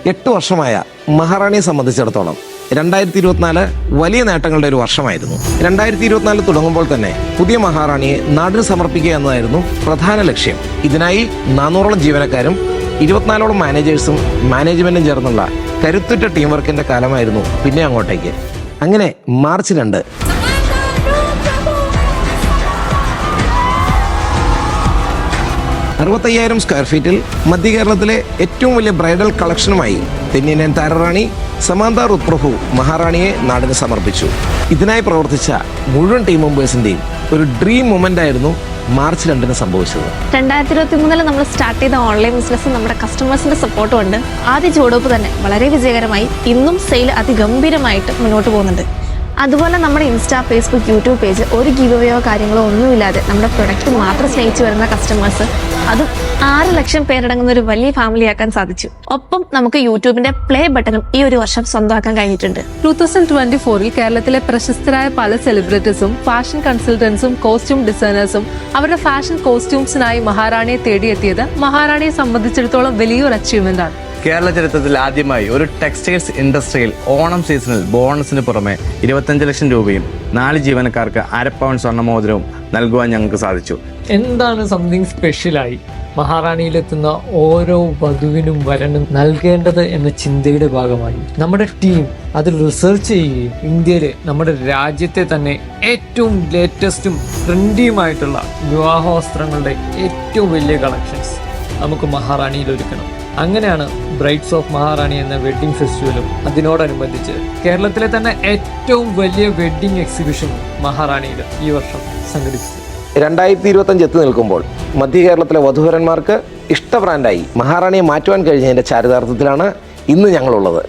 8 വർഷമായ മഹാറാണിയെ സംബന്ധിച്ചിടത്തോളം 2024 വലിയ നേട്ടങ്ങളുടെ ഒരു വർഷമായിരുന്നു. 2024 തുടങ്ങുമ്പോൾ തന്നെ പുതിയ മഹാറാണിയെ നാടിന് സമർപ്പിക്കുക എന്നതായിരുന്നു പ്രധാന ലക്ഷ്യം. ഇതിനായി 400ഓളം ജീവനക്കാരും 24ഓളം മാനേജേഴ്സും മാനേജ്മെന്റും ചേർന്നുള്ള കരുത്തുറ്റ ടീം വർക്കിന്റെ കാലമായിരുന്നു പിന്നെ അങ്ങോട്ടേക്ക്. അങ്ങനെ മാർച്ച് 2 65,000 സ്ക്വയർ ഫീറ്റിൽ മധ്യ കേരളത്തിലെ ഏറ്റവും വലിയ ബ്രൈഡൽ കളക്ഷനുമായി തെന്നിന്ത്യൻ താരറാണി സമാന്ത റുത്പ്രഭു മഹാറാണിയെ നാടിന് സമർപ്പിച്ചു. ഇതിനായി പ്രവർത്തിച്ച മുഴുവൻ ടീം മെമ്പേഴ്സിന്റെയും ഒരു ഡ്രീം മൊമെന്റ് ആയിരുന്നു മാർച്ച് 2 സംഭവിച്ചത്. 2023 നമ്മൾ സ്റ്റാർട്ട് ചെയ്ത ഓൺലൈൻ ബിസിനസ് നമ്മുടെ കസ്റ്റമേഴ്സിന്റെ സപ്പോർട്ട് കൊണ്ട് ആദ്യ ചുവടുവെപ്പ് തന്നെ വളരെ വിജയകരമായി ഇന്നും സെയിൽ അതിഗംഭീരമായിട്ട് മുന്നോട്ട് പോകുന്നുണ്ട്. അതുപോലെ നമ്മുടെ ഇൻസ്റ്റാ, ഫേസ്ബുക്ക്, യൂട്യൂബ് പേജ് ഒരു ഗിവ് അവേയോ കാര്യങ്ങളോ ഒന്നുമില്ലാതെ നമ്മുടെ പ്രൊഡക്റ്റ് മാത്രം സ്നേഹിച്ചു വരുന്ന കസ്റ്റമേഴ്സ് അതും 6 ലക്ഷം പേരടങ്ങുന്ന ഒരു വലിയ ഫാമിലി ആക്കാൻ സാധിച്ചു. ഒപ്പം നമുക്ക് യൂട്യൂബിന്റെ പ്ലേ ബട്ടണും ഈ ഒരു വർഷം സ്വന്തമാക്കാൻ കഴിഞ്ഞിട്ടുണ്ട്. 2024 കേരളത്തിലെ പ്രശസ്തരായ പല സെലിബ്രിറ്റീസും ഫാഷൻ കൺസൾട്ടൻസും കോസ്റ്റ്യൂം ഡിസൈനേഴ്സും അവരുടെ ഫാഷൻ കോസ്റ്റ്യൂംസിനായി മഹാറാണിയെ തേടിയെത്തിയത് മഹാറാണിയെ സംബന്ധിച്ചിടത്തോളം വലിയൊരു അച്ചീവ്മെന്റ് ആണ്. കേരള ചരിത്രത്തിൽ ആദ്യമായി ഒരു ടെക്സ്റ്റൈൽസ് ഇൻഡസ്ട്രിയിൽ ഓണം സീസണിൽ ബോണസിന് പുറമെ 25 ലക്ഷം രൂപയും 4 ജീവനക്കാർക്ക് 1/2 പൗണ്ട് സ്വർണ്ണമോതിരവും നൽകുവാൻ ഞങ്ങൾക്ക് സാധിച്ചു. എന്താണ് സംതിങ് സ്പെഷ്യലായി മഹാറാണിയിലെത്തുന്ന ഓരോ വധുവിനും വരനും നൽകേണ്ടത് എന്ന ചിന്തയുടെ ഭാഗമായി നമ്മുടെ ടീം അത് റിസർച്ച് ചെയ്യുകയും ഇന്ത്യയിലെ നമ്മുടെ രാജ്യത്തെ തന്നെ ഏറ്റവും ലേറ്റസ്റ്റും ട്രെൻഡിയുമായിട്ടുള്ള വിവാഹ വസ്ത്രങ്ങളുടെ ഏറ്റവും വലിയ കളക്ഷൻസ് നമുക്ക് മഹാറാണിയിൽ ഒരുക്കണം. അങ്ങനെയാണ് ബ്രൈഡ്സ് ഓഫ് മഹാറാണി എന്ന വെഡ്ഡിംഗ് ഫെസ്റ്റിവലും അതിനോടനുബന്ധിച്ച് കേരളത്തിലെ തന്നെ ഏറ്റവും വലിയ വെഡ്ഡിംഗ് എക്സിബിഷനും മഹാറാണിയിൽ ഈ വർഷം സംഘടിപ്പിച്ചത്. 2025 എത്തി നിൽക്കുമ്പോൾ മധ്യ കേരളത്തിലെ വധുവരന്മാർക്ക് ഇഷ്ട ബ്രാൻഡായി മഹാറാണിയെ മാറ്റുവാൻ കഴിഞ്ഞതിന്റെ ചാരിതാർത്ഥ്യത്തിലാണ് ഇന്ന് ഞങ്ങളുള്ളത്.